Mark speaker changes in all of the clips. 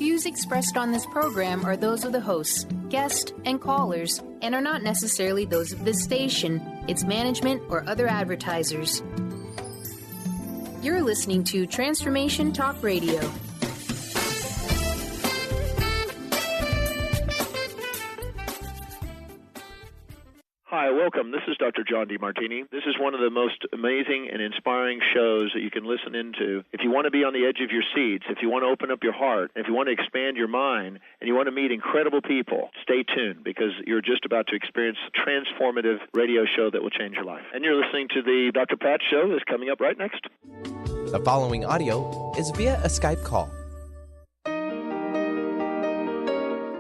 Speaker 1: views expressed on this program are those of the hosts, guests, and callers, and are not necessarily those of this station, its management, or other advertisers. You're listening to Transformation Talk Radio.
Speaker 2: Hi, welcome. This is Dr. John DeMartini. This is one of the most amazing and inspiring shows that you can listen into. If you want to be on the edge of your seats, if you want to open up your heart, if you want to expand your mind, and you want to meet incredible people, stay tuned because you're just about to experience a transformative radio show that will change your life. And you're listening to the Dr. Pat Show that's coming up right next.
Speaker 3: The following audio is via a Skype call.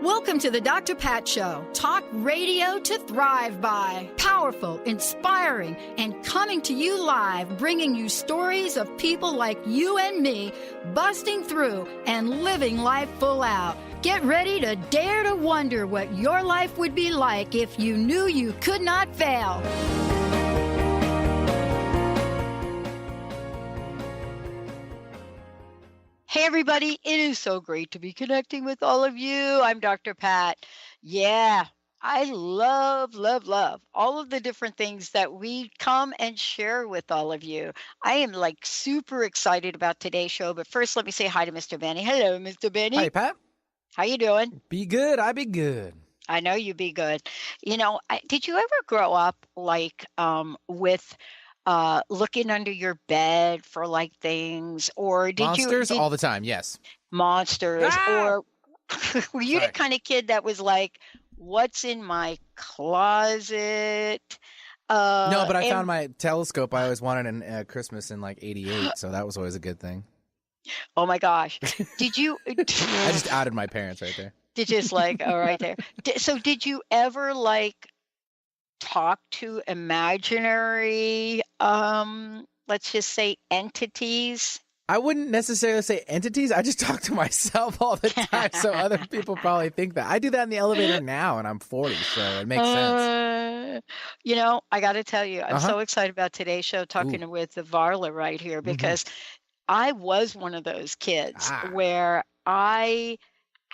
Speaker 4: Welcome to the Dr. Pat Show. Talk radio to thrive by. Powerful, inspiring, and coming to you live, bringing you stories of people like you and me busting through and living life full out. Get ready to dare to wonder what your life would be like if you knew you could not fail. Hey, everybody. It is so great to be connecting with all of you. I'm Dr. Pat. Yeah, I love all of the different things that we come and share with all of you. I am like super excited about today's show. But first, let me say hi to Mr. Benny. Hello, Mr. Benny.
Speaker 3: Hi, Pat.
Speaker 4: How you doing?
Speaker 3: Be good. I be good.
Speaker 4: I know you be good. You know, did you ever grow up like with looking under your bed for like things, or did
Speaker 3: Monsters all the time? Yes.
Speaker 4: Monsters, or were you the kind of kid that was like, "What's in my closet?"
Speaker 3: No, but I found my telescope I always wanted in Christmas in like '88, so that was always a good thing.
Speaker 4: Oh my gosh! Did you?
Speaker 3: I just outed my parents right there.
Speaker 4: Did just like right there. So did you ever like talk to imaginary, let's just say entities?
Speaker 3: I wouldn't necessarily say entities. I just talk to myself all the time, so other people probably think that. I do that in the elevator now, and I'm 40, so it makes sense.
Speaker 4: You know, I got to tell you, I'm so excited about today's show, talking with Varla right here, because I was one of those kids where I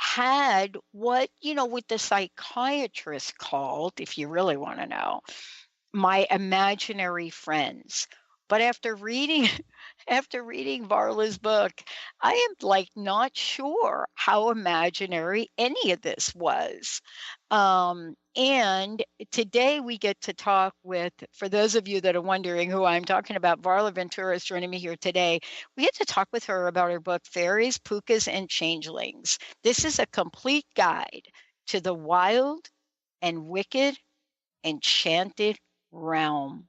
Speaker 4: had what the psychiatrist called, if you really want to know, my imaginary friends. But after reading Varla's book, I am like not sure how imaginary any of this was. And today we get to talk with, for those of you that are wondering who I'm talking about, Varla Ventura is joining me here today. We get to talk with her about her book, Fairies, Pookas, and Changelings. This is a complete guide to the wild and wicked enchanted realm.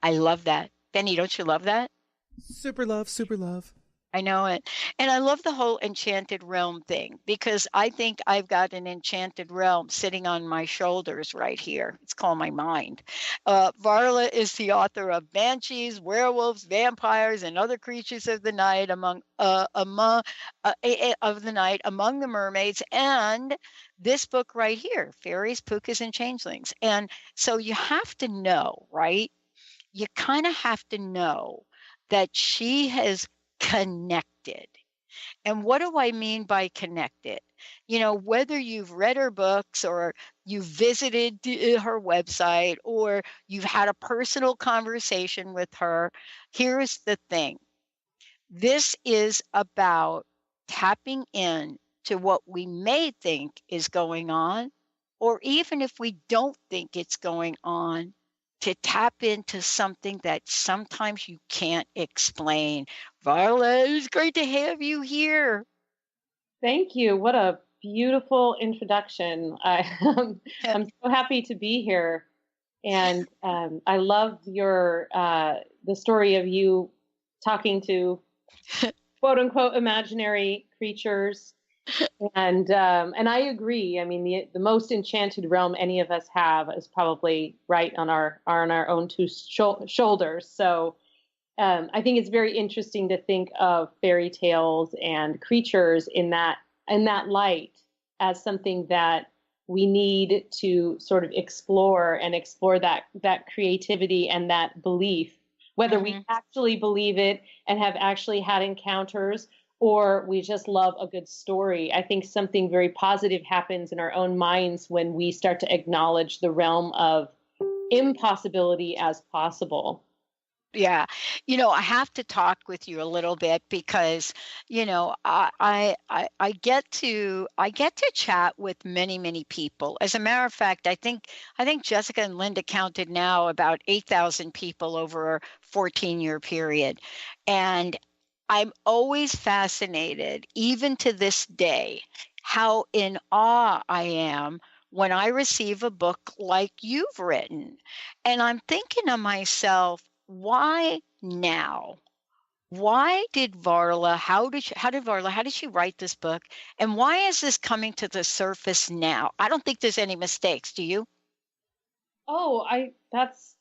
Speaker 4: I love that. Benny, don't you love that?
Speaker 3: Super love, super love.
Speaker 4: I know it. And I love the whole enchanted realm thing, because I think I've got an enchanted realm sitting on my shoulders right here. It's called my mind. Varla is the author of Banshees, Werewolves, Vampires, and Other Creatures of the Night among the Mermaids, and this book right here, Fairies, Pookas, and Changelings. And so you have to know, right? You kind of have to know that she has connected. And what do I mean by connected? You know, whether you've read her books or you've visited her website or you've had a personal conversation with her, here's the thing. This is about tapping in to what we may think is going on, or even if we don't think it's going on, to tap into something that sometimes you can't explain. Varla, it's great to have you here.
Speaker 5: Thank you. What a beautiful introduction. I'm so happy to be here. And I love the story of you talking to quote unquote imaginary creatures. And I agree. I mean, the most enchanted realm any of us have is probably right on our own two shoulders. So I think it's very interesting to think of fairy tales and creatures in that light as something that we need to sort of explore that creativity and that belief, whether we actually believe it and have actually had encounters, or we just love a good story. I think something very positive happens in our own minds when we start to acknowledge the realm of impossibility as possible.
Speaker 4: Yeah. I have to talk with you a little bit because, I get to chat with many, many people. As a matter of fact, I think Jessica and Linda counted now about 8,000 people over a 14-year period. And I'm always fascinated, even to this day, how in awe I am when I receive a book like you've written. And I'm thinking to myself, why now? Why did Varla, how did she write this book? And why is this coming to the surface now? I don't think there's any mistakes. Do you?
Speaker 5: Oh, that's,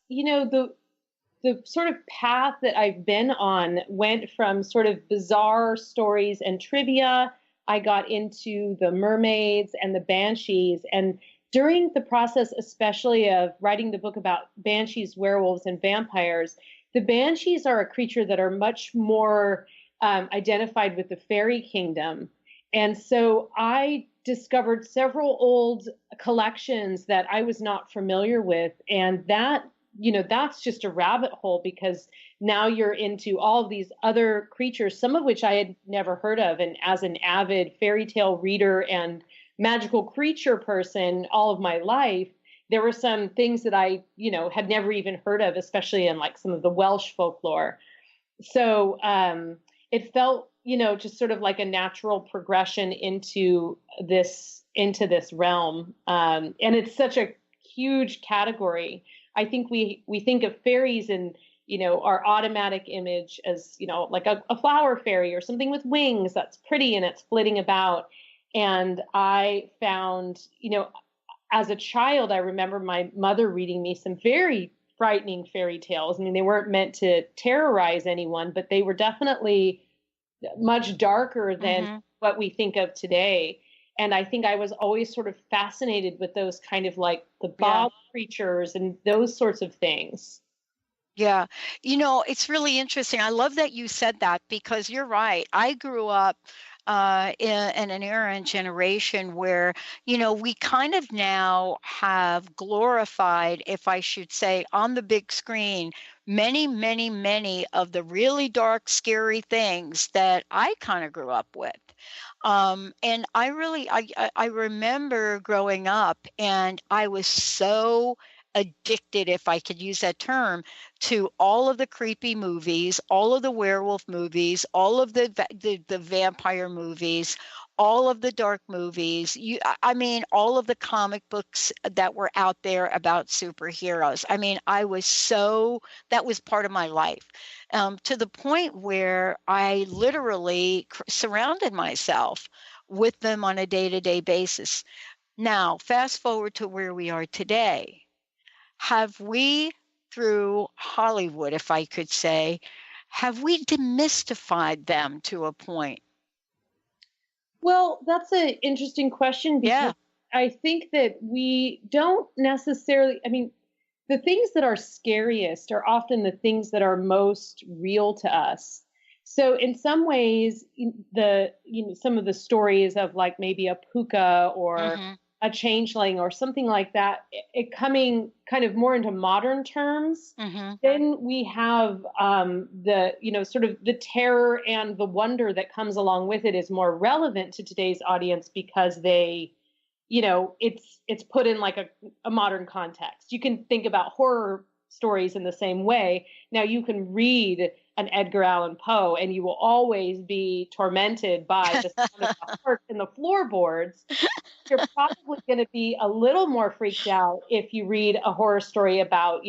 Speaker 5: the sort of path that I've been on went from sort of bizarre stories and trivia. I got into the mermaids and the banshees. And during the process, especially of writing the book about banshees, werewolves, and vampires, the banshees are a creature that are much more identified with the fairy kingdom. And so I discovered several old collections that I was not familiar with. And that's just a rabbit hole, because now you're into all of these other creatures, some of which I had never heard of. And as an avid fairy tale reader and magical creature person all of my life, there were some things that I, had never even heard of, especially in like some of the Welsh folklore. So it felt, just sort of like a natural progression into this realm. And it's such a huge category. I think we think of fairies in, our automatic image as, like a flower fairy or something with wings that's pretty and it's flitting about. And I found, as a child, I remember my mother reading me some very frightening fairy tales. I mean, they weren't meant to terrorize anyone, but they were definitely much darker than what we think of today. And I think I was always sort of fascinated with those kind of like the bob creatures and those sorts of things.
Speaker 4: Yeah. It's really interesting. I love that you said that, because you're right. I grew up in an era and generation where, we kind of now have glorified, if I should say, on the big screen, many, many, many of the really dark, scary things that I kind of grew up with. And I remember growing up, and I was so addicted, if I could use that term, to all of the creepy movies, all of the werewolf movies, all of the vampire movies, all of the dark movies. All of the comic books that were out there about superheroes. I mean, that was part of my life, to the point where I literally surrounded myself with them on a day-to-day basis. Now, fast forward to where we are today. Have we, through Hollywood, if I could say, have we demystified them to a point?
Speaker 5: Well, that's an interesting question, because I think that we don't necessarily, the things that are scariest are often the things that are most real to us. So in some ways, some of the stories of like maybe a Pooka or a changeling or something like that, it coming kind of more into modern terms, then we have sort of the terror and the wonder that comes along with it is more relevant to today's audience, because they, it's put in like a modern context. You can think about horror stories in the same way. Now you can read an Edgar Allan Poe and you will always be tormented by the sound of the heart in the floorboards. You're probably going to be a little more freaked out if you read a horror story about,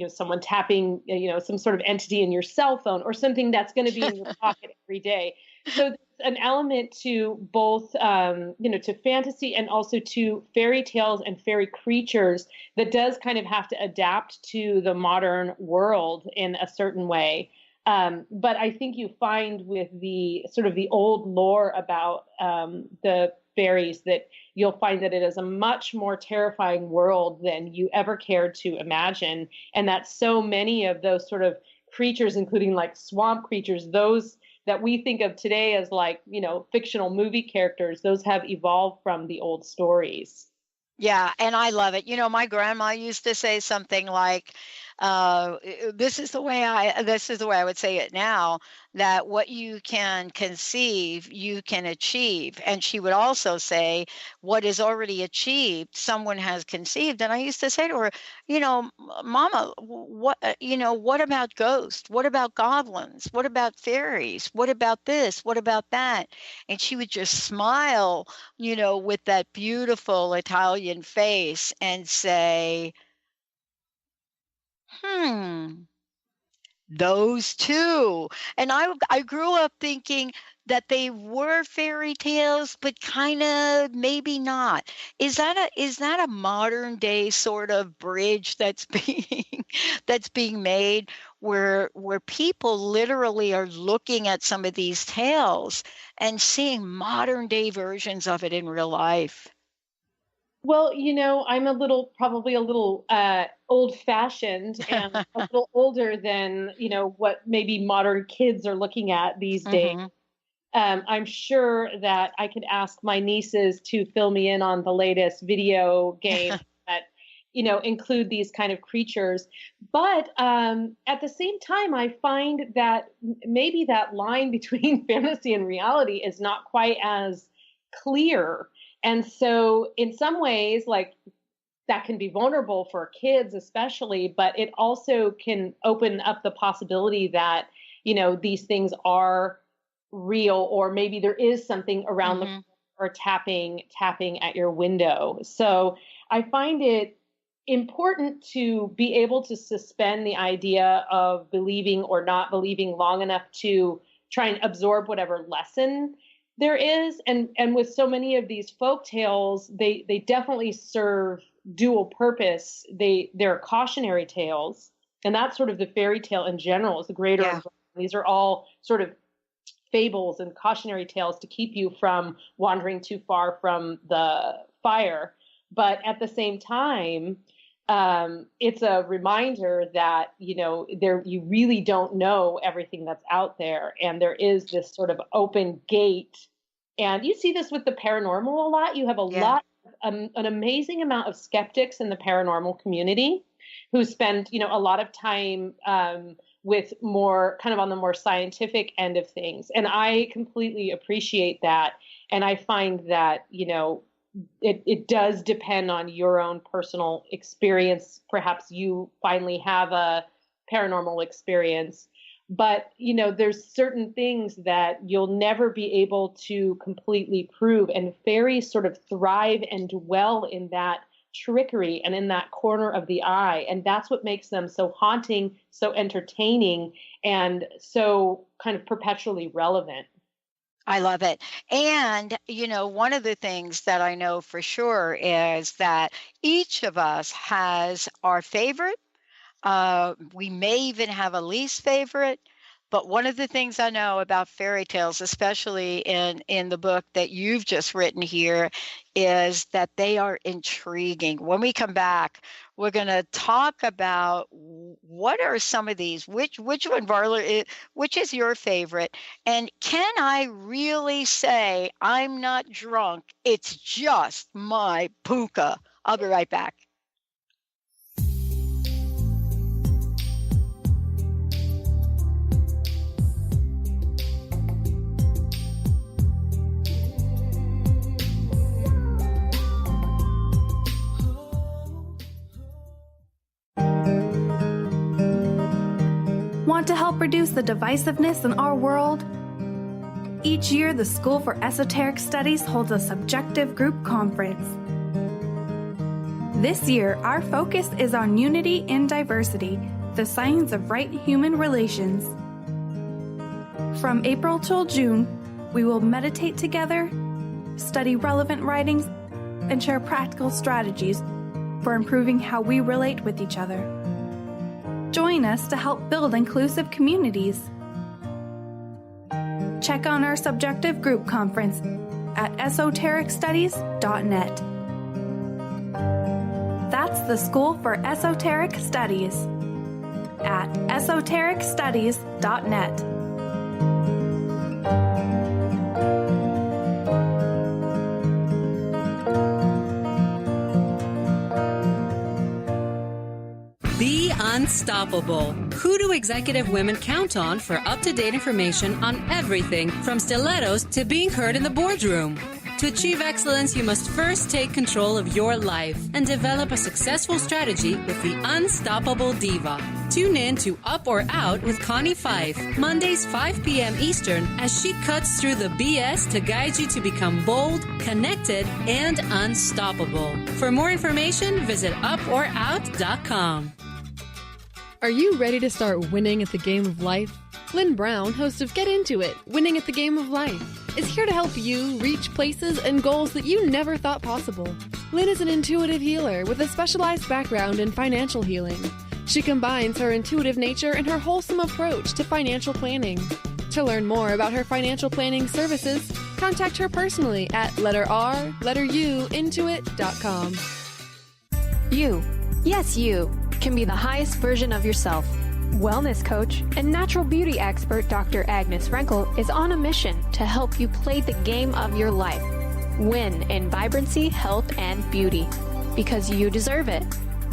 Speaker 5: someone tapping, some sort of entity in your cell phone or something that's going to be in your pocket every day. So there's an element to both, to fantasy and also to fairy tales and fairy creatures that does kind of have to adapt to the modern world in a certain way. But I think you find with the sort of the old lore about the fairies that you'll find that it is a much more terrifying world than you ever cared to imagine. And that so many of those sort of creatures, including like swamp creatures, those that we think of today as like, fictional movie characters, those have evolved from the old stories.
Speaker 4: Yeah, and I love it. My grandma used to say something like, this is the way I would say it now, that what you can conceive, you can achieve. And she would also say, what is already achieved, someone has conceived. And I used to say to her, Mama, what about ghosts? What about goblins? What about fairies? What about this? What about that? And she would just smile, with that beautiful Italian face and say, those two. And I grew up thinking that they were fairy tales, but kind of maybe not. Is that a modern day sort of bridge that's being made where people literally are looking at some of these tales and seeing modern day versions of it in real life?
Speaker 5: Well, I'm probably a little old-fashioned and a little older than, what maybe modern kids are looking at these days. I'm sure that I could ask my nieces to fill me in on the latest video game that, include these kind of creatures. But at the same time, I find that maybe that line between fantasy and reality is not quite as clear. And so in some ways, like, that can be vulnerable for kids especially, but it also can open up the possibility that, these things are real, or maybe there is something around the corner or tapping at your window. So I find it important to be able to suspend the idea of believing or not believing long enough to try and absorb whatever lesson there is. And with so many of these folk tales, they definitely serve dual purpose. They're cautionary tales, and that's sort of the fairy tale in general is the greater. Yeah. These are all sort of fables and cautionary tales to keep you from wandering too far from the fire. But at the same time, it's a reminder that, you really don't know everything that's out there. And there is this sort of open gate. And you see this with the paranormal a lot. You have an amazing amount of skeptics in the paranormal community who spend, a lot of time with more kind of on the more scientific end of things. And I completely appreciate that. And I find that, it does depend on your own personal experience. Perhaps you finally have a paranormal experience, but, there's certain things that you'll never be able to completely prove. And fairies sort of thrive and dwell in that trickery and in that corner of the eye. And that's what makes them so haunting, so entertaining, and so kind of perpetually relevant.
Speaker 4: I love it. And, one of the things that I know for sure is that each of us has our favorite. We may even have a least favorite. But one of the things I know about fairy tales, especially in the book that you've just written here, is that they are intriguing. When we come back, we're going to talk about what are some of these, which one, Varla, which is your favorite? And can I really say I'm not drunk? It's just my Pooka. I'll be right back.
Speaker 6: Want to help reduce the divisiveness in our world? Each year, the School for Esoteric Studies holds a subjective group conference. This year, our focus is on unity in diversity, the science of right human relations. From April till June, we will meditate together, study relevant writings, and share practical strategies for improving how we relate with each other. Join us to help build inclusive communities. Check on our subjective group conference at esotericstudies.net. That's the School for Esoteric Studies at esotericstudies.net.
Speaker 7: unstoppable. Who do executive women count on for up-to-date information on everything from stilettos to being heard in the boardroom? To achieve excellence, you must first take control of your life and develop a successful strategy with the Unstoppable Diva. Tune in to Up or Out with Connie Fife, Mondays 5 p.m. Eastern, as she cuts through the BS to guide you to become bold, connected, and unstoppable. For more information, visit uporout.com.
Speaker 8: Are you ready to start winning at the game of life? Lynn Brown, host of Get Into It, Winning at the Game of Life, is here to help you reach places and goals that you never thought possible. Lynn is an intuitive healer with a specialized background in financial healing. She combines her intuitive nature and her wholesome approach to financial planning. To learn more about her financial planning services, contact her personally at intuit.com.
Speaker 9: You, yes you, can be the highest version of yourself. Wellness coach and natural beauty expert Dr. Agnes Frenkel is on a mission to help you play the game of your life. Win in vibrancy, health, and beauty. Because you deserve it.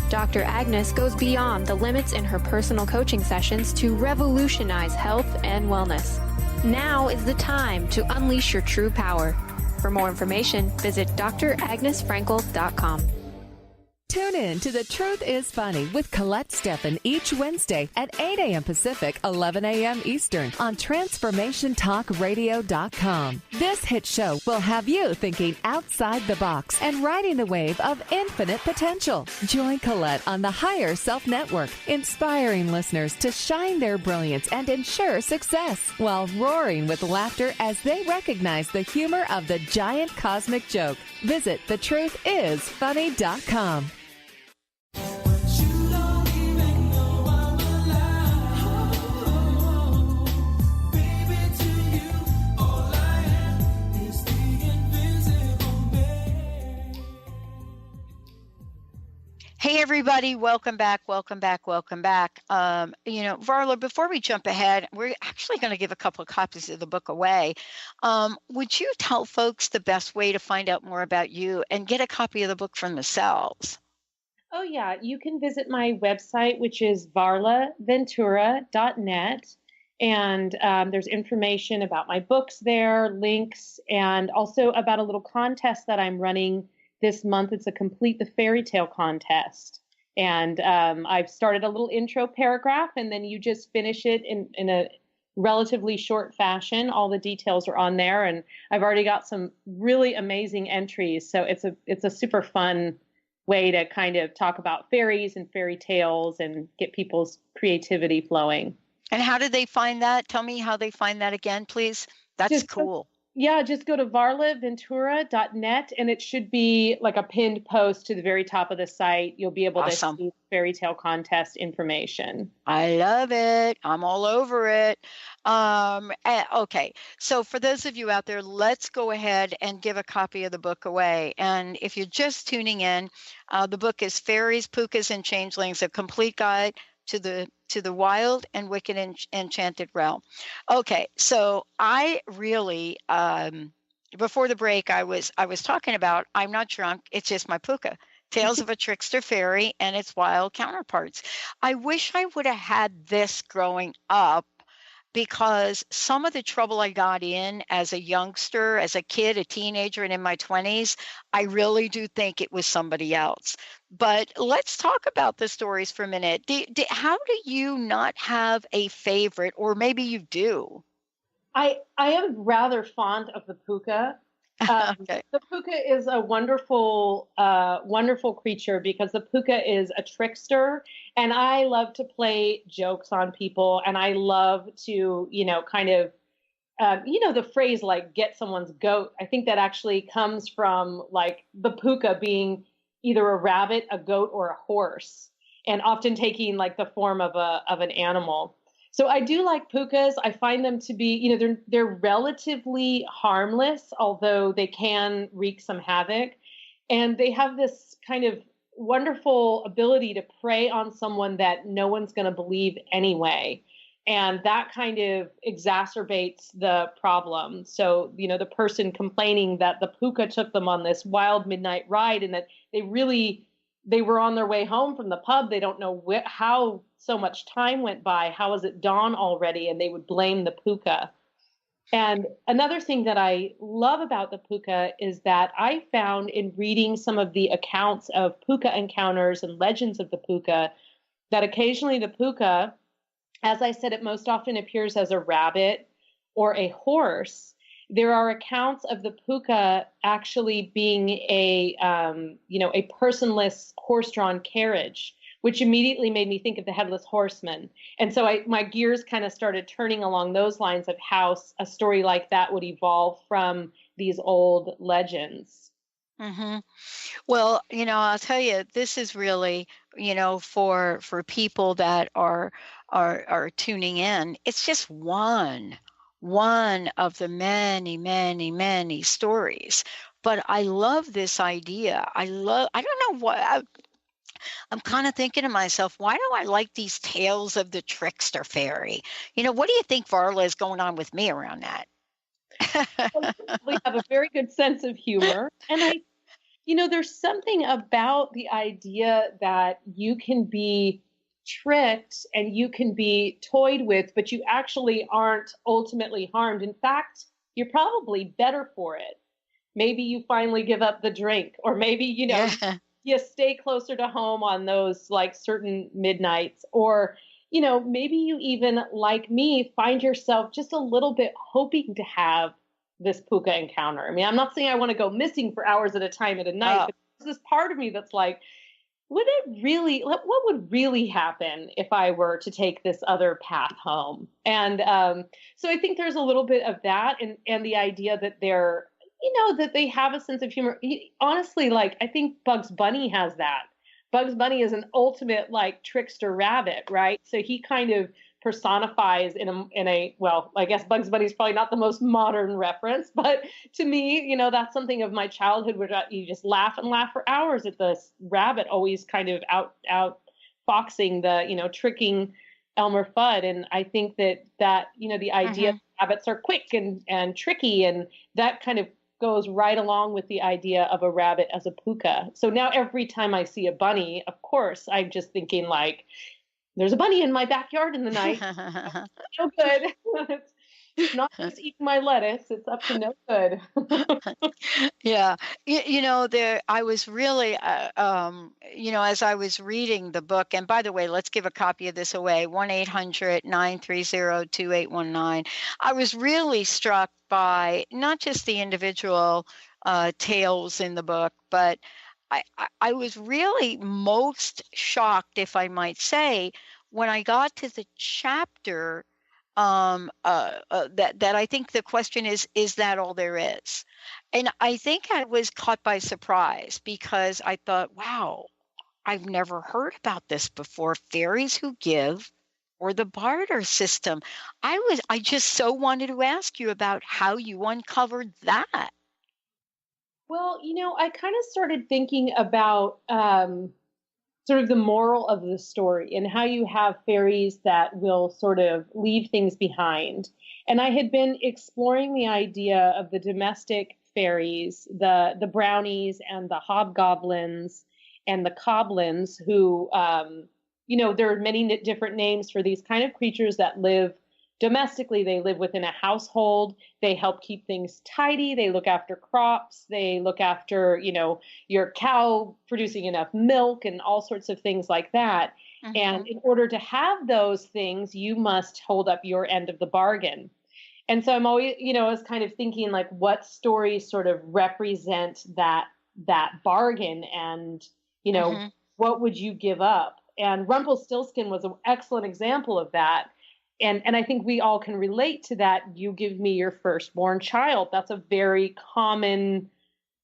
Speaker 9: Dr. Agnes goes beyond the limits in her personal coaching sessions to revolutionize health and wellness. Now is the time to unleash your true power. For more information, visit dragnesfrenkel.com.
Speaker 10: Tune in to The Truth is Funny with Colette Steffen each Wednesday at 8 a.m. Pacific, 11 a.m. Eastern on TransformationTalkRadio.com. This hit show will have you thinking outside the box and riding the wave of infinite potential. Join Colette on the Higher Self Network, inspiring listeners to shine their brilliance and ensure success while roaring with laughter as they recognize the humor of the giant cosmic joke. Visit thetruthisfunny.com.
Speaker 4: Hey, everybody. Welcome back. Varla, before we jump ahead, we're actually going to give a couple of copies of the book away. Would you tell folks the best way to find out more about you and get a copy of the book from themselves?
Speaker 5: Oh, yeah. You can visit my website, which is varlaventura.net. And there's information about my books there, links, and also about a little contest that I'm running this month. It's a Complete the Fairy Tale contest. And I've started a little intro paragraph, and then you just finish it in a relatively short fashion. All the details are on there, and I've already got some really amazing entries. So it's a super fun way to kind of talk about fairies and fairy tales and get people's creativity flowing.
Speaker 4: And how did they find that? Tell me how they find that again, please. That's cool.
Speaker 5: Just go to varlaventura.net, and it should be like a pinned post to the very top of the site. You'll be able to see fairy tale contest information.
Speaker 4: I love it. I'm all over it. Okay. So for those of you out there, let's go ahead and give a copy of the book away. And if you're just tuning in, the book is Fairies, Pookas, and Changelings, a complete guide to the wild and wicked and enchanted realm. Okay, so I really before the break I was talking about, I'm not sure, it's just my Pooka, Tales of a Trickster Fairy and its Wild Counterparts. I wish I would have had this growing up, because some of the trouble I got in as a youngster, as a kid, a teenager, and in my 20s, I really do think it was somebody else. But let's talk about the stories for a minute. How do you not have a favorite, or maybe you do?
Speaker 5: I am rather fond of the Pooka. Okay. The Pooka is a wonderful creature, because the Pooka is a trickster, and I love to play jokes on people, and I love to, kind of, the phrase like get someone's goat. I think that actually comes from like the Pooka being either a rabbit, a goat, or a horse, and often taking like the form of an animal. So I do like Pookas. I find them to be, they're relatively harmless, although they can wreak some havoc. And they have this kind of wonderful ability to prey on someone that no one's going to believe anyway. And that kind of exacerbates the problem. So, the person complaining that the Pooka took them on this wild midnight ride and that they really they were on their way home from the pub. They don't know how so much time went by. How is it dawn already? And they would blame the Pooka. And another thing that I love about the Pooka is that I found in reading some of the accounts of Pooka encounters and legends of the Pooka, that occasionally the Pooka, as I said, it most often appears as a rabbit or a horse. There are accounts of the Pooka actually being a personless horse-drawn carriage, which immediately made me think of the Headless Horseman. And so my gears kind of started turning along those lines of how a story like that would evolve from these old legends.
Speaker 4: Mm-hmm. Well, I'll tell you, this is really, for people that are tuning in, it's just one of the many, many, many stories. But I love this idea. I don't know what, I'm kind of thinking to myself, why do I like these tales of the trickster fairy? What do you think, Varla, is going on with me around that?
Speaker 5: We have a very good sense of humor. And there's something about the idea that you can be tricked and you can be toyed with, but you actually aren't ultimately harmed. In fact, you're probably better for it. Maybe you finally give up the drink, or maybe, you stay closer to home on those like certain midnights, or, maybe you even, like me, find yourself just a little bit hoping to have this Pooka encounter. I mean, I'm not saying I want to go missing for hours at a time at a night, but there's this part of me that's like, what would really happen if I were to take this other path home? And so I think there's a little bit of that, and the idea that they're, that they have a sense of humor. Honestly, like, I think Bugs Bunny has that. Bugs Bunny is an ultimate, like, trickster rabbit, right? So he kind of personifies in a well, I guess Bugs Bunny is probably not the most modern reference, but to me, that's something of my childhood where you just laugh and laugh for hours at this rabbit always kind of out foxing the, tricking Elmer Fudd. And I think that the idea that rabbits are quick and tricky, and that kind of goes right along with the idea of a rabbit as a Pooka. So now every time I see a bunny, of course, I'm just thinking like, there's a bunny in my backyard in the night. No good. It's not just eating my lettuce. It's up to no good.
Speaker 4: Yeah. I was really, as I was reading the book, and by the way, let's give a copy of this away, 1-800-930-2819. I was really struck by not just the individual tales in the book, but I was really most shocked, if I might say, when I got to the chapter that I think the question is that all there is? And I think I was caught by surprise, because I thought, wow, I've never heard about this before. Fairies who give, or the barter system. I just so wanted to ask you about how you uncovered that.
Speaker 5: Well, I kind of started thinking about sort of the moral of the story, and how you have fairies that will sort of leave things behind. And I had been exploring the idea of the domestic fairies, the brownies and the hobgoblins and the coblins, who, there are many different names for these kind of creatures that live domestically. They live within a household. They help keep things tidy. They look after crops. They look after, your cow producing enough milk and all sorts of things like that. Mm-hmm. And in order to have those things, you must hold up your end of the bargain. And so I'm always, I was kind of thinking like, what stories sort of represent that bargain, and, mm-hmm. what would you give up? And Rumpelstiltskin was an excellent example of that. And I think we all can relate to that. You give me your firstborn child. That's a very common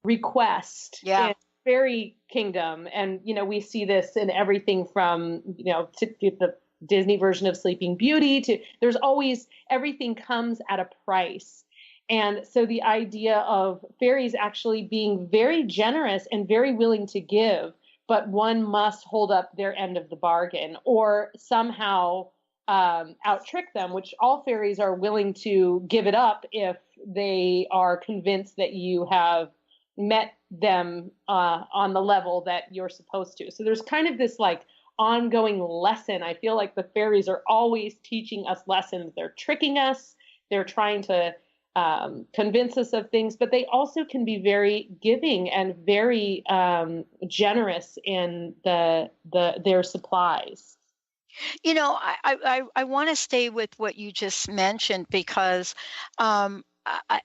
Speaker 5: request in fairy kingdom. And, we see this in everything from, to the Disney version of Sleeping Beauty to, there's always, everything comes at a price. And so the idea of fairies actually being very generous and very willing to give, but one must hold up their end of the bargain, or somehow out-trick them, which all fairies are willing to give it up if they are convinced that you have, met them on the level that you're supposed to. So there's kind of this like ongoing lesson. I feel like the fairies are always teaching us lessons. They're tricking us. They're trying to convince us of things, but they also can be very giving and very generous in their supplies.
Speaker 4: You know, I want to stay with what you just mentioned because,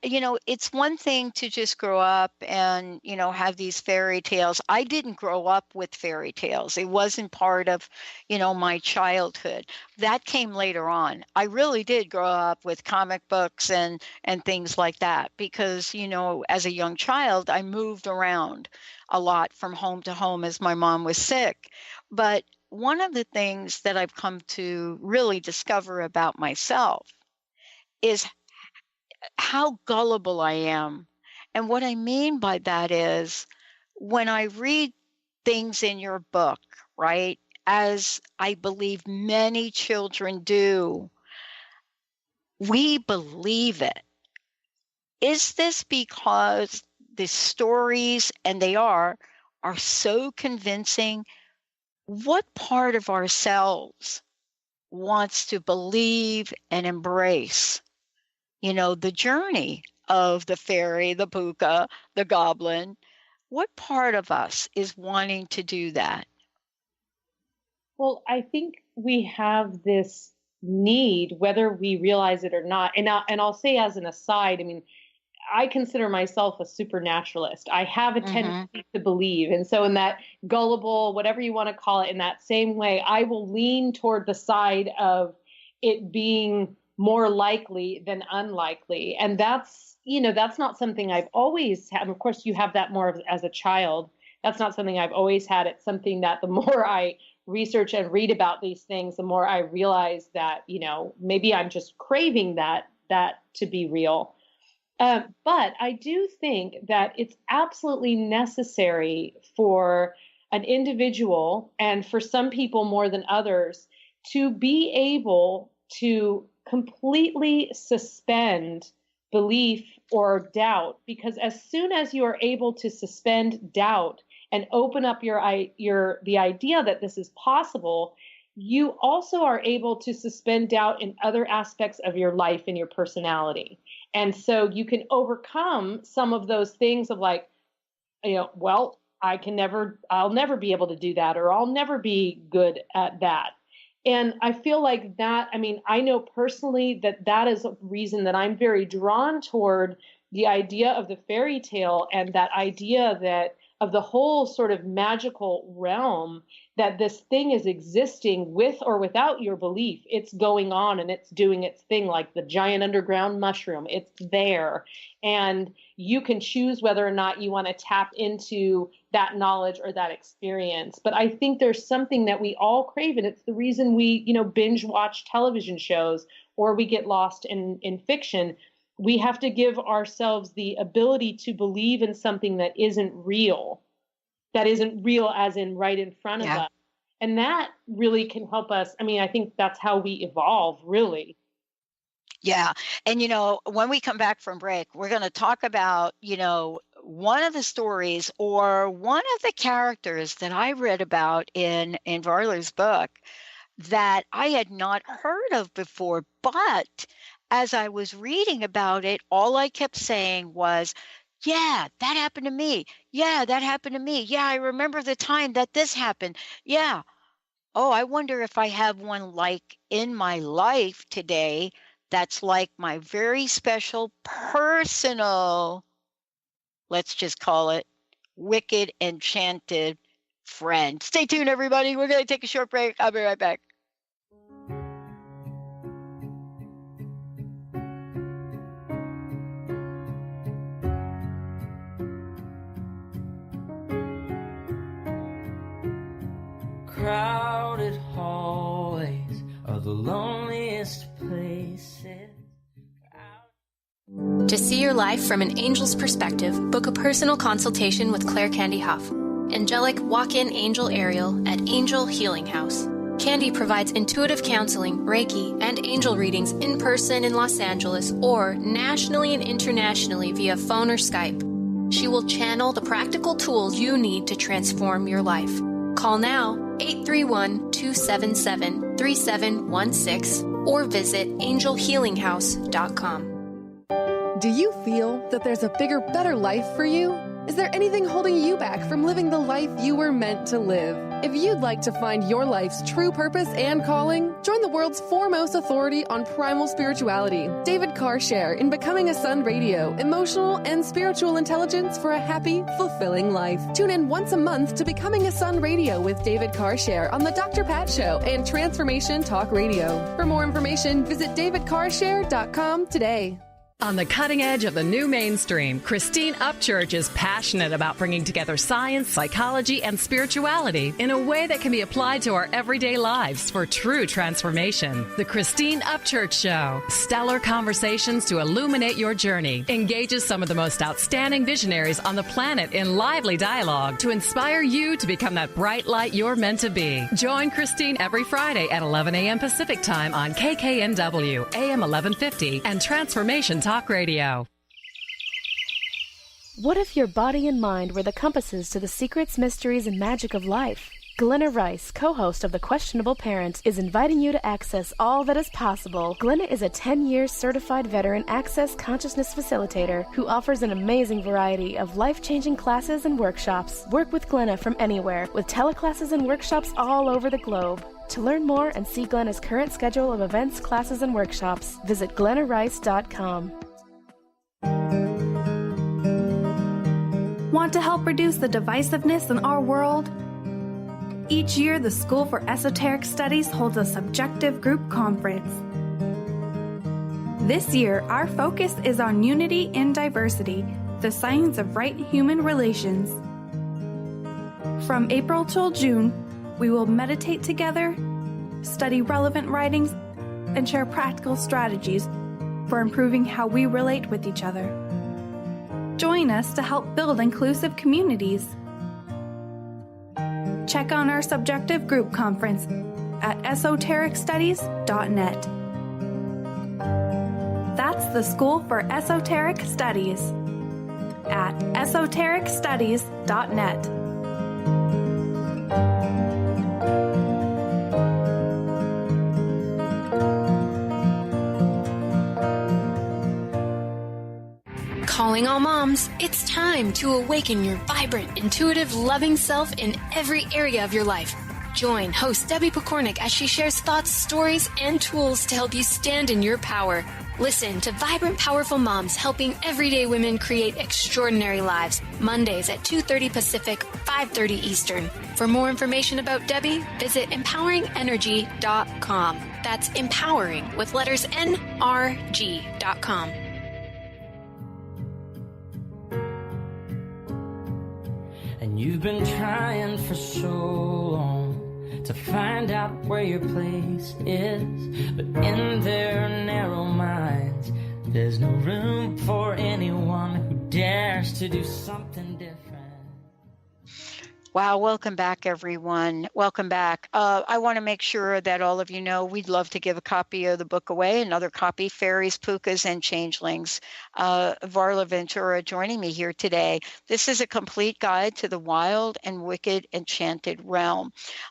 Speaker 4: you know, it's one thing to just grow up and, you know, have these fairy tales. I didn't grow up with fairy tales. It wasn't part of, you know, my childhood. That came later on. I really did grow up with comic books and things like that because, you know, as a young child, I moved around a lot from home to home as my mom was sick. But one of the things that I've come to really discover about myself is how gullible I am. And what I mean by that is when I read things in your book, right, as I believe many children do, we believe it. Is this because the stories, and they are so convincing? What part of ourselves wants to believe and embrace, you know, the journey of the fairy, the Pooka, the goblin? What part of us is wanting to do that?
Speaker 5: Well, I think we have this need, whether we realize it or not. And I'll say as an aside, I mean, I consider myself a supernaturalist. I have a tendency to believe. And so in that gullible, whatever you want to call it, in that same way, I will lean toward the side of it being more likely than unlikely. And that's, you know, that's not something I've always had. Of course, you have that more as a child. That's not something I've always had. It's something that the more I research and read about these things, the more I realize that, you know, maybe I'm just craving that to be real. But I do think that it's absolutely necessary for an individual, and for some people more than others, to be able to completely suspend belief or doubt. Because as soon as you are able to suspend doubt and open up the idea that this is possible, you also are able to suspend doubt in other aspects of your life and your personality. And so you can overcome some of those things of like, you know, well, I'll never be able to do that, or I'll never be good at that. And I feel like that, I mean, I know personally that is a reason that I'm very drawn toward the idea of the fairy tale, and that idea that of the whole sort of magical realm, that this thing is existing with or without your belief. It's going on and it's doing its thing, like the giant underground mushroom. It's there. And you can choose whether or not you want to tap into that knowledge or that experience. But I think there's something that we all crave, and it's the reason we, you know, binge watch television shows or we get lost in fiction. We have to give ourselves the ability to believe in something that isn't real as in right in front of us. And that really can help us. I mean, I think that's how we evolve, really.
Speaker 4: Yeah. And, you know, when we come back from break, we're going to talk about, you know, one of the stories or one of the characters that I read about in Varler's book that I had not heard of before. But as I was reading about it, all I kept saying was, yeah, that happened to me. Yeah, that happened to me. Yeah, I remember the time that this happened. Yeah. Oh, I wonder if I have one like in my life today that's like my very special personal, let's just call it, wicked enchanted friend. Stay tuned, everybody. We're going to take a short break. I'll be right back.
Speaker 11: Crowded hallways are the loneliest places.
Speaker 1: To see your life from an angel's perspective, book a personal consultation with Claire Candy Huff, angelic walk-in angel Ariel at Angel Healing House. Candy provides intuitive counseling, Reiki, and angel readings in person in Los Angeles or nationally and internationally via phone or Skype. She will channel the practical tools you need to transform your life. Call now 831-277-3716 or visit angelhealinghouse.com.
Speaker 8: Do you feel that there's a bigger, better life for you? Is there anything holding you back from living the life you were meant to live? If you'd like to find your life's true purpose and calling, join the world's foremost authority on primal spirituality, David Carshare, in Becoming a Sun Radio, emotional and spiritual intelligence for a happy, fulfilling life. Tune in once a month to Becoming a Sun Radio with David Carshare on The Dr. Pat Show and Transformation Talk Radio. For more information, visit davidcarshare.com today.
Speaker 10: On the cutting edge of the new mainstream, Christine Upchurch is passionate about bringing together science, psychology, and spirituality in a way that can be applied to our everyday lives for true transformation. The Christine Upchurch Show. Stellar conversations to illuminate your journey. Engages some of the most outstanding visionaries on the planet in lively dialogue to inspire you to become that bright light you're meant to be. Join Christine every Friday at 11 a.m. Pacific Time on KKNW, AM 1150, and Transformation Talk Radio.
Speaker 9: What if your body and mind were the compasses to the secrets, mysteries, and magic of life? Glenna Rice, co-host of The Questionable Parent, is inviting you to access all that is possible. Glenna is a 10-year certified veteran access consciousness facilitator who offers an amazing variety of life-changing classes and workshops. Work with Glenna from anywhere, with teleclasses and workshops all over the globe. To learn more and see Glenna's current schedule of events, classes, and workshops, visit glennarice.com.
Speaker 6: Want to help reduce the divisiveness in our world? Each year, the School for Esoteric Studies holds a subjective group conference. This year, our focus is on unity in diversity, the science of right human relations. From April till June, we will meditate together, study relevant writings, and share practical strategies for improving how we relate with each other. Join us to help build inclusive communities. Check on our subjective group conference at esotericstudies.net. That's the School for Esoteric Studies at esotericstudies.net.
Speaker 1: Calling all moms, it's time to awaken your vibrant, intuitive, loving self in every area of your life. Join host Debbie Pokornik as she shares thoughts, stories, and tools to help you stand in your power. Listen to Vibrant, Powerful Moms helping everyday women create extraordinary lives. Mondays at 2:30 Pacific, 5:30 Eastern. For more information about Debbie, visit empoweringenergy.com. That's empowering with letters NRG.com.
Speaker 11: And you've been trying for so long to find out where your place is, but in their narrow minds, there's no room for anyone who dares to do something different.
Speaker 4: Wow, welcome back, everyone. Welcome back. I want to make sure that all of you know we'd love to give a copy of the book away, another copy, Fairies, Pookas, and Changelings. Varla Ventura joining me here today. This is a complete guide to the wild and wicked enchanted realm.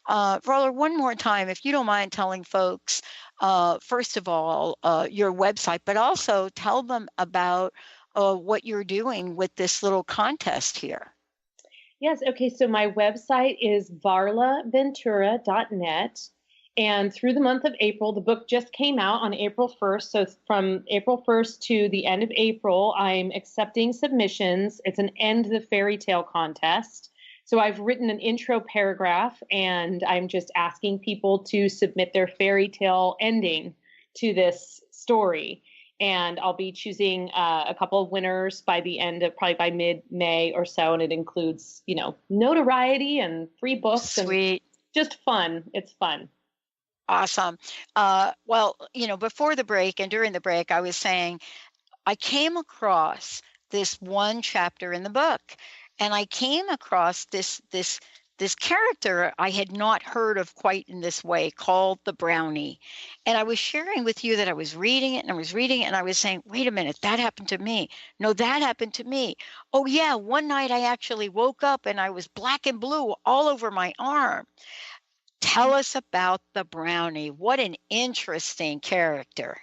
Speaker 4: Varla, one more time, if you don't mind telling folks, first of all, your website, but also tell them about what you're doing with this little contest here.
Speaker 5: Yes. Okay. So my website is varlaventura.net. And through the month of April, the book just came out on April 1st. So from April 1st to the end of April, I'm accepting submissions. It's an End the Fairy Tale contest. So I've written an intro paragraph, and I'm just asking people to submit their fairy tale ending to this story. And I'll be choosing a couple of winners by the end of probably by mid-May or so. And it includes, notoriety and free books.
Speaker 4: Sweet.
Speaker 5: And just fun. It's fun.
Speaker 4: Awesome. Well, before the break and during the break, I was saying I came across this one chapter in the book, and I came across this this character I had not heard of quite in this way called the brownie. And I was sharing with you that I was reading it and I was reading it and I was saying, wait a minute, that happened to me. No, that happened to me. Oh yeah, one night I actually woke up and I was black and blue all over my arm. Tell us about the brownie. What an interesting character.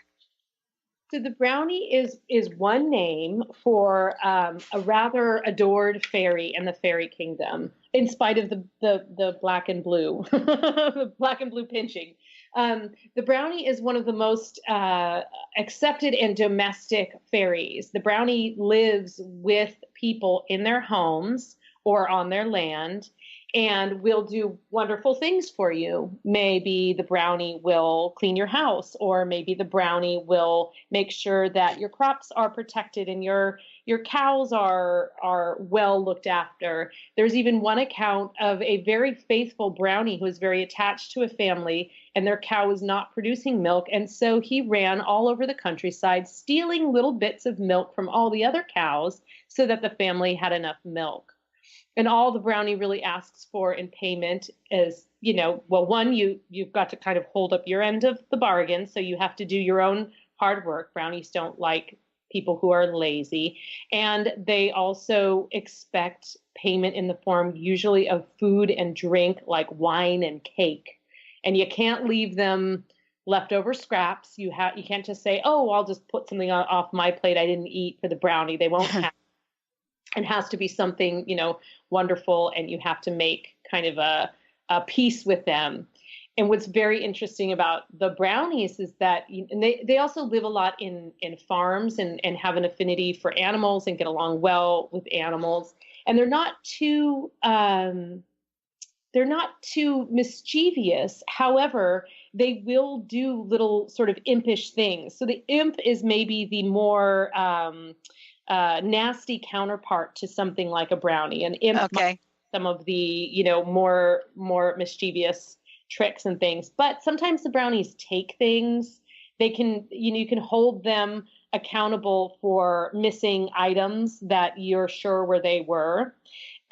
Speaker 5: So the brownie is one name for a rather adored fairy in the fairy kingdom, in spite of the black and blue, the black and blue pinching. The brownie is one of the most accepted and domestic fairies. The brownie lives with people in their homes or on their land, and will do wonderful things for you. Maybe the brownie will clean your house, or maybe the brownie will make sure that your crops are protected and your cows are well looked after. There's even one account of a very faithful brownie who is very attached to a family, and their cow was not producing milk, and so he ran all over the countryside stealing little bits of milk from all the other cows so that the family had enough milk. And all the brownie really asks for in payment is, well, one, you've got to kind of hold up your end of the bargain. So you have to do your own hard work. Brownies don't like people who are lazy. And they also expect payment in the form usually of food and drink, like wine and cake. And you can't leave them leftover scraps. You can't just say, oh, I'll just put something off my plate I didn't eat for the brownie. They won't have. It has to be something, wonderful, and you have to make kind of a peace with them. And what's very interesting about the brownies is that they also live a lot in farms and have an affinity for animals and get along well with animals. And they're not too mischievous. However, they will do little sort of impish things. So the imp is maybe the more nasty counterpart to something like a brownie. An imp might some of the, more mischievous tricks and things. But sometimes the brownies take things. They can, you can hold them accountable for missing items that you're sure where they were.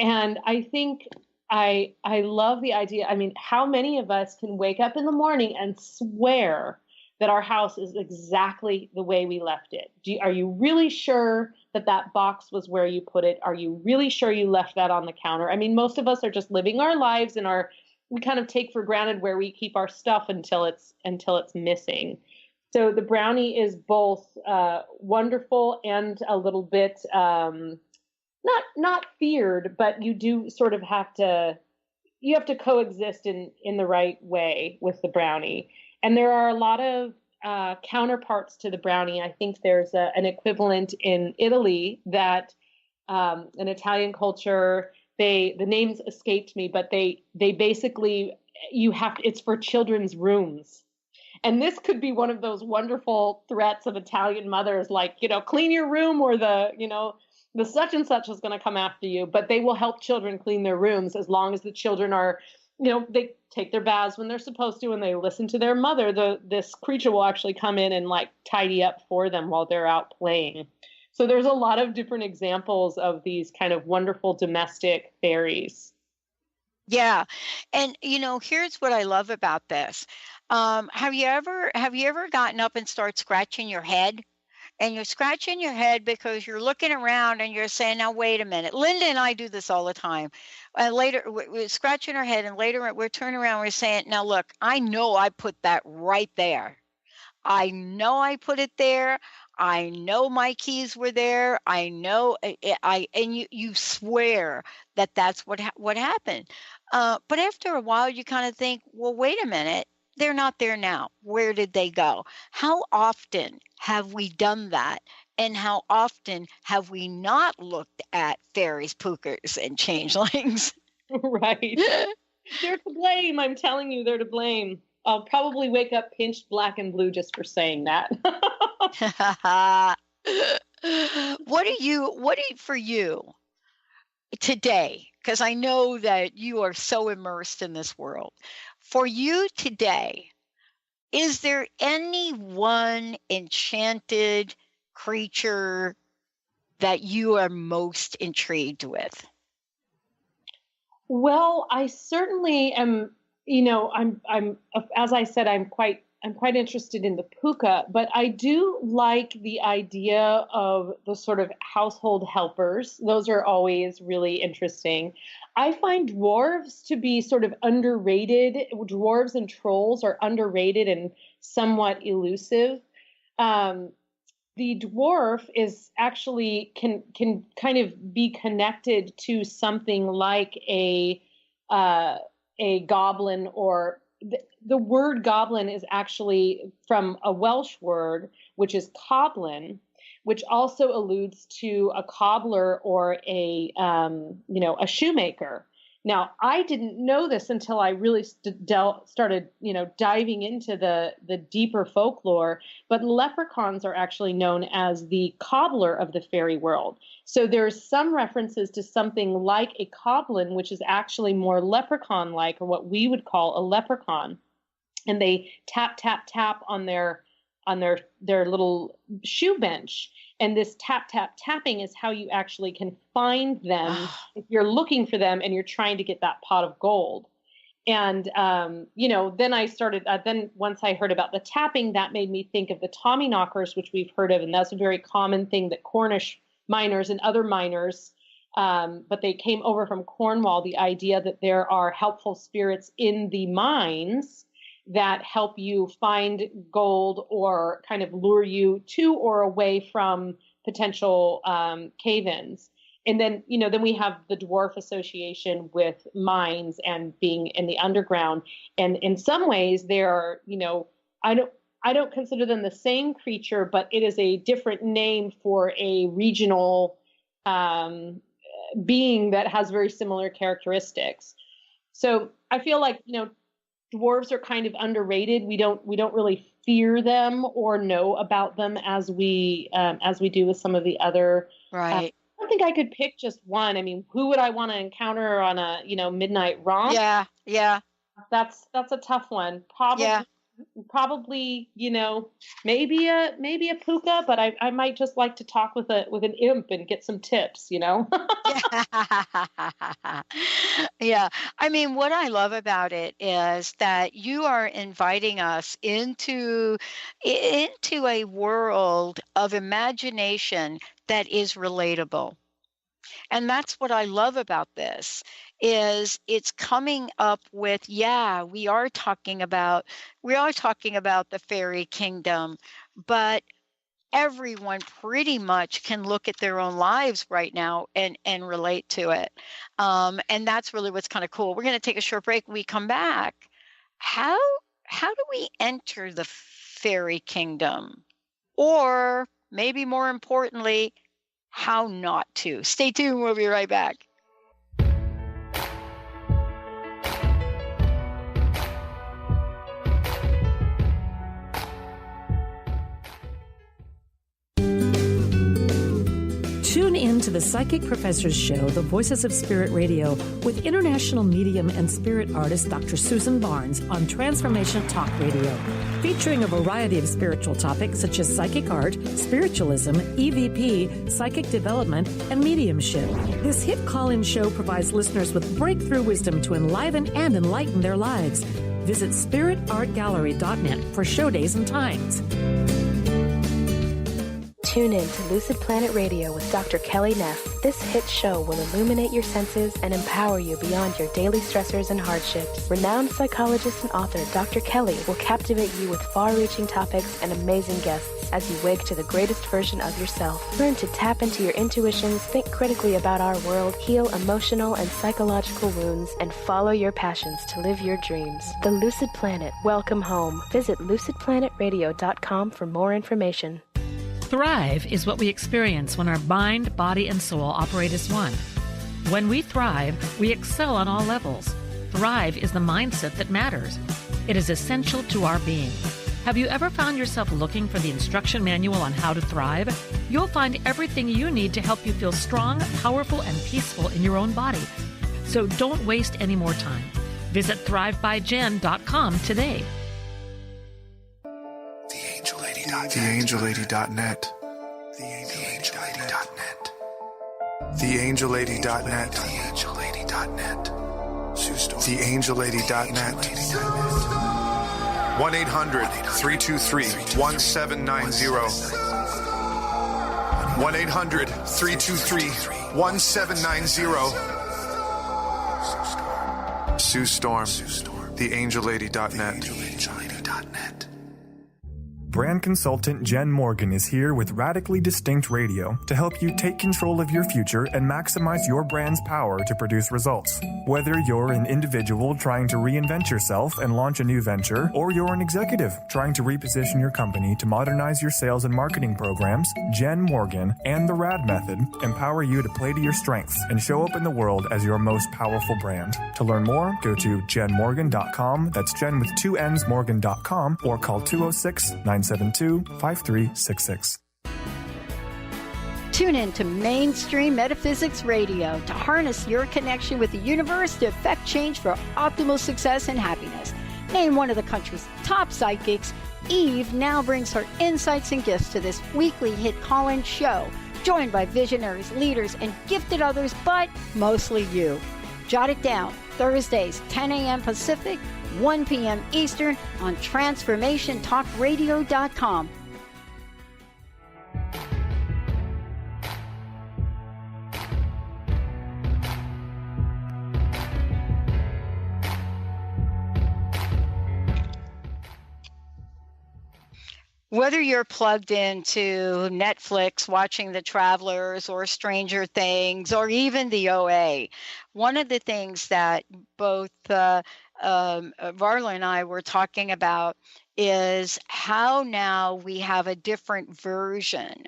Speaker 5: And I think I love the idea. I mean, how many of us can wake up in the morning and swear that our house is exactly the way we left it? Are you really sure that box was where you put it? Are you really sure you left that on the counter? I mean, most of us are just living our lives and we kind of take for granted where we keep our stuff until it's missing. So the brownie is both wonderful and a little bit not feared, but you do sort of have to coexist in the right way with the brownie. And there are a lot of counterparts to the brownie. I think there's an equivalent in Italy that an Italian culture, the names escaped me, but they basically, it's for children's rooms. And this could be one of those wonderful threats of Italian mothers, like, clean your room or the such and such is going to come after you. But they will help children clean their rooms as long as the children are, they take their baths when they're supposed to and they listen to their mother. This creature will actually come in and tidy up for them while they're out playing. So there's a lot of different examples of these kind of wonderful domestic fairies.
Speaker 4: Yeah. And, here's what I love about this. Have you ever gotten up and start scratching your head? And you're scratching your head because you're looking around and you're saying, now, wait a minute. Linda and I do this all the time. Later, we're scratching our head and later we're turning around and we're saying, now, look, I know I put that right there. I know I put it there. I know my keys were there. I know and you swear that that's what happened. But after a while, you kind of think, well, wait a minute. They're not there now. Where did they go? How often have we done that? And how often have we not looked at fairies, pookas, and changelings?
Speaker 5: Right. They're to blame. I'm telling you, they're to blame. I'll probably wake up pinched black and blue just for saying that.
Speaker 4: What do you for you today? Because I know that you are so immersed in this world. For you today, is there any one enchanted creature that you are most intrigued with?
Speaker 5: Well, I certainly am, I'm as I said, I'm quite interested in the puka, but I do like the idea of the sort of household helpers. Those are always really interesting. I find dwarves to be sort of underrated. Dwarves and trolls are underrated and somewhat elusive. The dwarf is actually can kind of be connected to something like a goblin, or the word goblin is actually from a Welsh word, which is coblin, which also alludes to a cobbler or a shoemaker. Now, I didn't know this until I really started, diving into the deeper folklore, but leprechauns are actually known as the cobbler of the fairy world. So there's some references to something like a coblin, which is actually more leprechaun-like, or what we would call a leprechaun. And they tap, tap, tap on their little shoe bench. And this tap, tap, tapping is how you actually can find them if you're looking for them and you're trying to get that pot of gold. And, then I started, then once I heard about the tapping, that made me think of the Tommyknockers, which we've heard of. And that's a very common thing that Cornish miners and other miners, but they came over from Cornwall, the idea that there are helpful spirits in the mines that help you find gold or kind of lure you to or away from potential cave-ins. And then, then we have the dwarf association with mines and being in the underground. And in some ways they are, I don't consider them the same creature, but it is a different name for a regional being that has very similar characteristics. So I feel like, dwarves are kind of underrated. We don't really fear them or know about them as we do with some of the other.
Speaker 4: Right.
Speaker 5: I don't think I could pick just one. I mean, who would I want to encounter on a midnight romp?
Speaker 4: Yeah.
Speaker 5: That's a tough one. Probably, maybe a puka, but I might just like to talk with an imp and get some tips, Yeah.
Speaker 4: Yeah. I mean, what I love about it is that you are inviting us into a world of imagination that is relatable. And that's what I love about this, is it's coming up with, we are talking about the fairy kingdom, but everyone pretty much can look at their own lives right now and relate to it. And that's really what's kind of cool. We're going to take a short break. When we come back, how do we enter the fairy kingdom? Or maybe more importantly, how not to. Stay tuned. We'll be right back.
Speaker 12: Tune in to the Psychic Professor's Show, The Voices of Spirit Radio, with international medium and spirit artist Dr. Susan Barnes on Transformation Talk Radio, featuring a variety of spiritual topics such as psychic art, spiritualism, EVP, psychic development, and mediumship. This hit call-in show provides listeners with breakthrough wisdom to enliven and enlighten their lives. Visit spiritartgallery.net for show days and times.
Speaker 13: Tune in to Lucid Planet Radio with Dr. Kelly Neff. This hit show will illuminate your senses and empower you beyond your daily stressors and hardships. Renowned psychologist and author Dr. Kelly will captivate you with far-reaching topics and amazing guests as you wake to the greatest version of yourself. Learn to tap into your intuitions, think critically about our world, heal emotional and psychological wounds, and follow your passions to live your dreams. The Lucid Planet. Welcome home. Visit lucidplanetradio.com for more information.
Speaker 12: Thrive is what we experience when our mind, body, and soul operate as one. When we thrive, we excel on all levels. Thrive is the mindset that matters. It is essential to our being. Have you ever found yourself looking for the instruction manual on how to thrive? You'll find everything you need to help you feel strong, powerful, and peaceful in your own body. So don't waste any more time. Visit thrivebyjen.com today.
Speaker 14: TheAngelLady.net. TheAngelLady.net. TheAngelLady.net. TheAngelLady.net. TheAngelLady.net. 1-800-323-1790. 1-800-323-1790. Sue Storm, TheAngelLady.net.
Speaker 15: Brand consultant Jen Morgan is here with Radically Distinct Radio to help you take control of your future and maximize your brand's power to produce results. Whether you're an individual trying to reinvent yourself and launch a new venture, or you're an executive trying to reposition your company to modernize your sales and marketing programs, Jen Morgan and the RAD Method empower you to play to your strengths and show up in the world as your most powerful brand. To learn more, go to jenmorgan.com. That's Jen with 2 N's, Morgan.com, or call 206-972-5366.
Speaker 4: Tune in to Mainstream Metaphysics Radio to harness your connection with the universe to effect change for optimal success and happiness. Named one of the country's top psychics, Eve now brings her insights and gifts to this weekly hit call-in show, joined by visionaries, leaders, and gifted others, but mostly you. Jot it down, Thursdays, 10 a.m. Pacific, 1 p.m. Eastern on TransformationTalkRadio.com. Whether you're plugged into Netflix, watching The Travelers or Stranger Things, or even the OA, one of the things that both Varla and I were talking about is how now we have a different version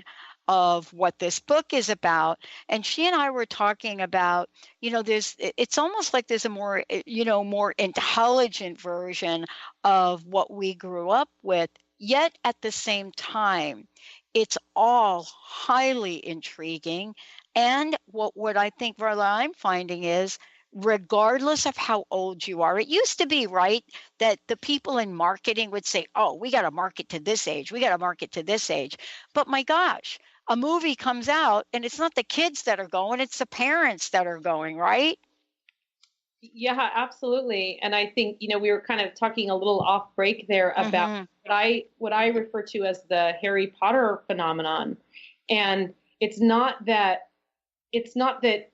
Speaker 4: of what this book is about. And she and I were talking about, it's almost like there's a more intelligent version of what we grew up with. Yet at the same time, it's all highly intriguing. And what I think, Varla, I'm finding is, regardless of how old you are, it used to be, right, that the people in marketing would say, oh, we got to market to this age. We got to market to this age. But my gosh, a movie comes out and it's not the kids that are going, it's the parents that are going, right?
Speaker 5: Yeah, absolutely. And I think, we were kind of talking a little off break there about what I refer to as the Harry Potter phenomenon. And it's not that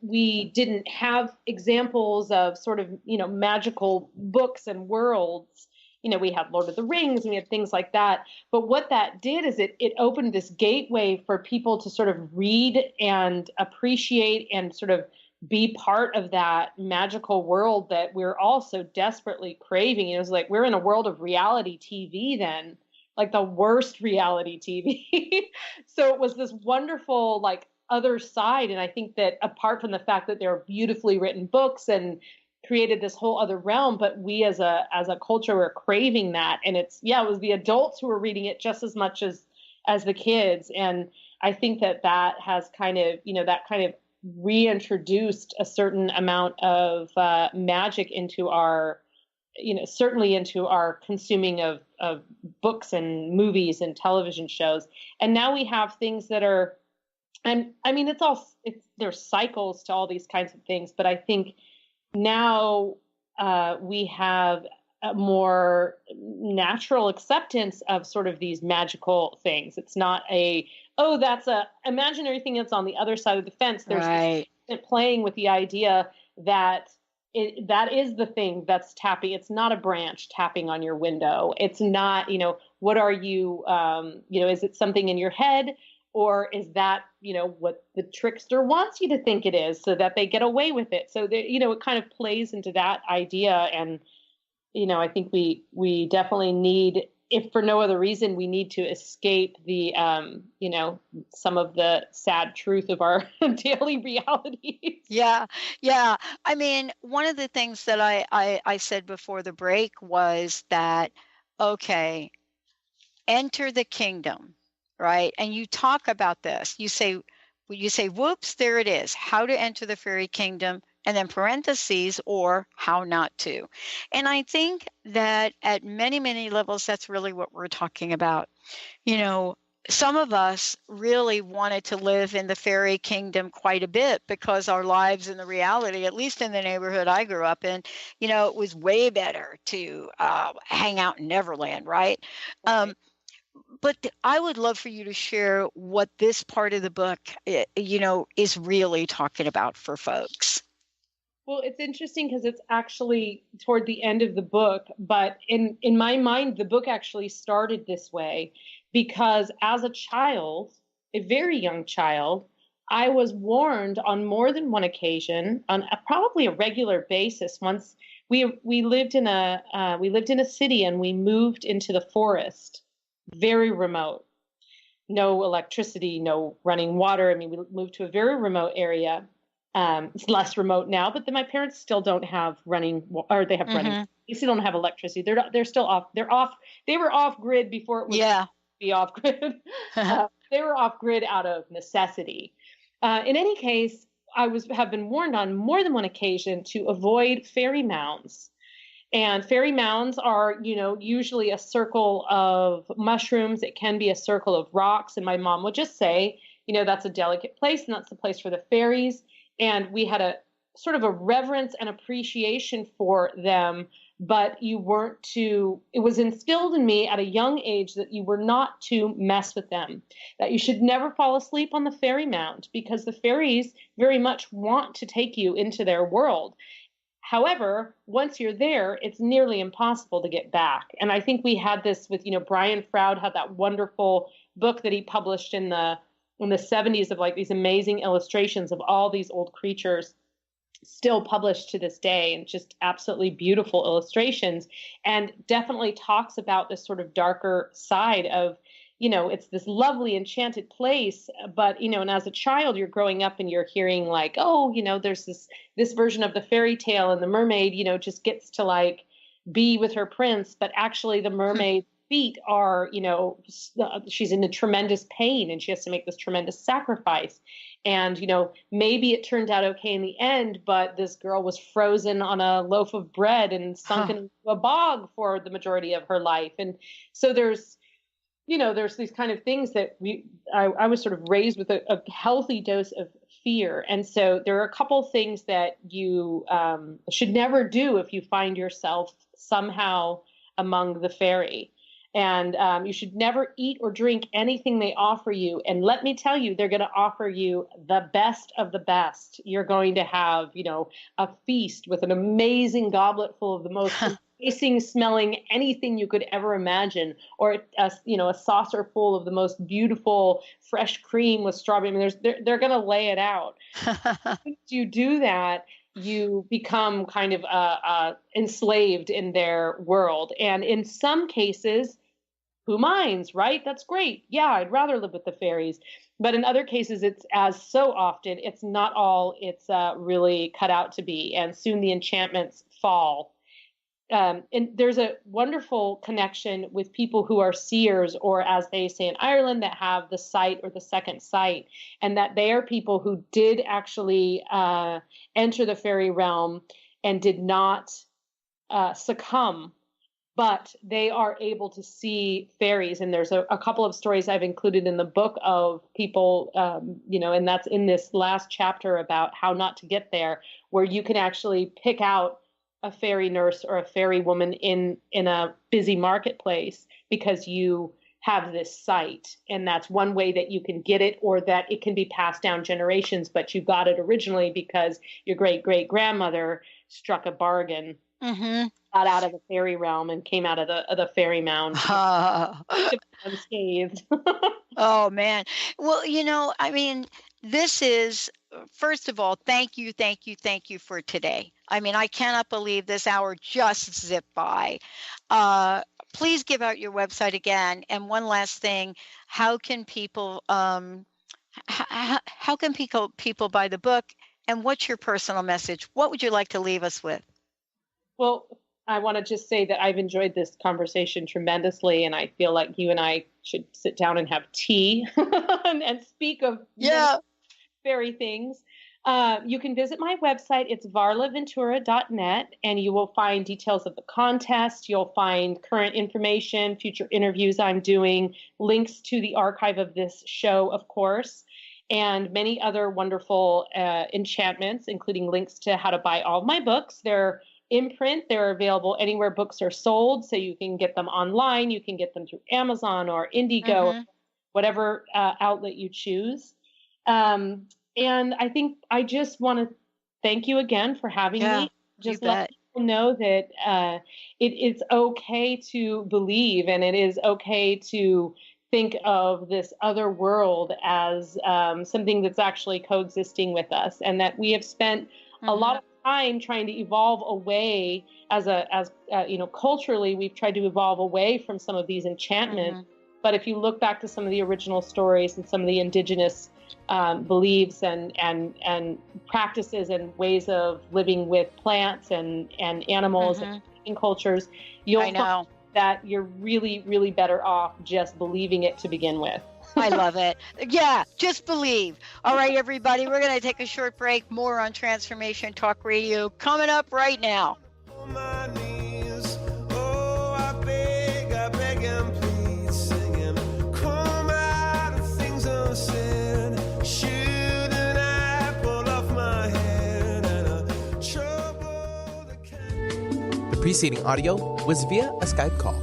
Speaker 5: we didn't have examples of sort of, magical books and worlds. We had Lord of the Rings and we had things like that. But what that did is it opened this gateway for people to sort of read and appreciate and sort of be part of that magical world that we're all so desperately craving. It was like we're in a world of reality TV then, like the worst reality TV. So it was this wonderful, like, other side. And I think that apart from the fact that they're beautifully written books and created this whole other realm, but we as a culture were craving that. And it was the adults who were reading it just as much as the kids. And I think that has kind of, reintroduced a certain amount of magic into our, certainly into our consuming of books and movies and television shows. And now we have things that are, and I mean, there's cycles to all these kinds of things, but I think now we have a more natural acceptance of sort of these magical things. It's not that's a imaginary thing that's on the other side of the fence. There's playing with the idea that that is the thing that's tapping. It's not a branch tapping on your window. It's not, what are you, is it something in your head? Or is that, what the trickster wants you to think it is so that they get away with it? So, it kind of plays into that idea. And, I think we definitely need, if for no other reason, we need to escape the, some of the sad truth of our daily realities.
Speaker 4: Yeah. I mean, one of the things that I said before the break was that, okay, enter the kingdom. Right. And you talk about this. You say, whoops, there it is. How to enter the fairy kingdom, and then parentheses, or how not to. And I think that at many, many levels, that's really what we're talking about. some of us really wanted to live in the fairy kingdom quite a bit because our lives in the reality, at least in the neighborhood I grew up in, it was way better to hang out in Neverland, right? But I would love for you to share what this part of the book, is really talking about for folks.
Speaker 5: Well, it's interesting because it's actually toward the end of the book, but in my mind, the book actually started this way because as a child, a very young child, I was warned on more than one occasion, on probably a regular basis. Once we lived in a city and we moved into the forest, very remote, no electricity, no running water. I mean, we moved to a very remote area. It's less remote now, but then my parents still don't have running, or they have running. They still don't have electricity. They're still off. They're off. They were off grid before it was be off grid. They were off grid out of necessity. In any case, I have been warned on more than one occasion to avoid fairy mounds. And fairy mounds are, usually a circle of mushrooms. It can be a circle of rocks. And my mom would just say, that's a delicate place and that's the place for the fairies. And we had a sort of a reverence and appreciation for them, but it was instilled in me at a young age that you were not to mess with them, that you should never fall asleep on the fairy mound because the fairies very much want to take you into their world. However, once you're there, it's nearly impossible to get back. And I think we had this with, Brian Froud had that wonderful book that he published in the 70s of like these amazing illustrations of all these old creatures still published to this day, and just absolutely beautiful illustrations, and definitely talks about this sort of darker side of, it's this lovely enchanted place, but, and as a child, you're growing up and you're hearing like, oh, there's this version of the fairy tale and the mermaid, just gets to like be with her prince, but actually the mermaid feet are, she's in a tremendous pain and she has to make this tremendous sacrifice. And, maybe it turned out okay in the end, but this girl was frozen on a loaf of bread and sunk into a bog for the majority of her life. And so there's these kind of things that I was sort of raised with a healthy dose of fear. And so there are a couple things that you should never do if you find yourself somehow among the fairy. And you should never eat or drink anything they offer you. And let me tell you, they're going to offer you the best of the best. You're going to have, a feast with an amazing goblet full of the most amazing smelling anything you could ever imagine, or a saucer full of the most beautiful fresh cream with strawberry. I mean, they're going to lay it out. Once you do that, you become kind of enslaved in their world. And in some cases, who minds, right? That's great. Yeah, I'd rather live with the fairies. But in other cases, it's as so often, it's not all it's really cut out to be. And soon the enchantments fall. And there's a wonderful connection with people who are seers, or as they say in Ireland, that have the sight or the second sight, and that they are people who did actually enter the fairy realm and did not succumb, but they are able to see fairies. And there's a couple of stories I've included in the book of people, and that's in this last chapter about how not to get there, where you can actually pick out a fairy nurse or a fairy woman in a busy marketplace because you have this sight. And that's one way that you can get it, or that it can be passed down generations, but you got it originally because your great-great-grandmother struck a bargain, got out of the fairy realm and came out of the fairy mound unscathed.
Speaker 4: Oh, man. Well, this is, first of all, thank you for today. I mean, I cannot believe this hour just zipped by. Please give out your website again. And one last thing, how can people people buy the book? And what's your personal message? What would you like to leave us with?
Speaker 5: Well, I want to just say that I've enjoyed this conversation tremendously, and I feel like you and I should sit down and have tea and speak of fairy things. You can visit my website. It's varlaventura.net, and you will find details of the contest. You'll find current information, future interviews I'm doing, links to the archive of this show, of course, and many other wonderful enchantments, including links to how to buy all of my books. They're in print. They're available anywhere books are sold, so you can get them online. You can get them through Amazon or Indigo, or whatever outlet you choose. And I think I just want to thank you again for having me. Just let people know that it's okay to believe, and it is okay to think of this other world as something that's actually coexisting with us, and that we have spent a lot of time trying to evolve away culturally, we've tried to evolve away from some of these enchantments. But if you look back to some of the original stories and some of the indigenous beliefs and practices and ways of living with plants and animals and cultures, you'll find that you're really, really better off just believing it to begin with.
Speaker 4: I love it. Yeah, just believe. All right, everybody, we're going to take a short break. More on Transformation Talk Radio coming up right now.
Speaker 3: The preceding audio was via a Skype call.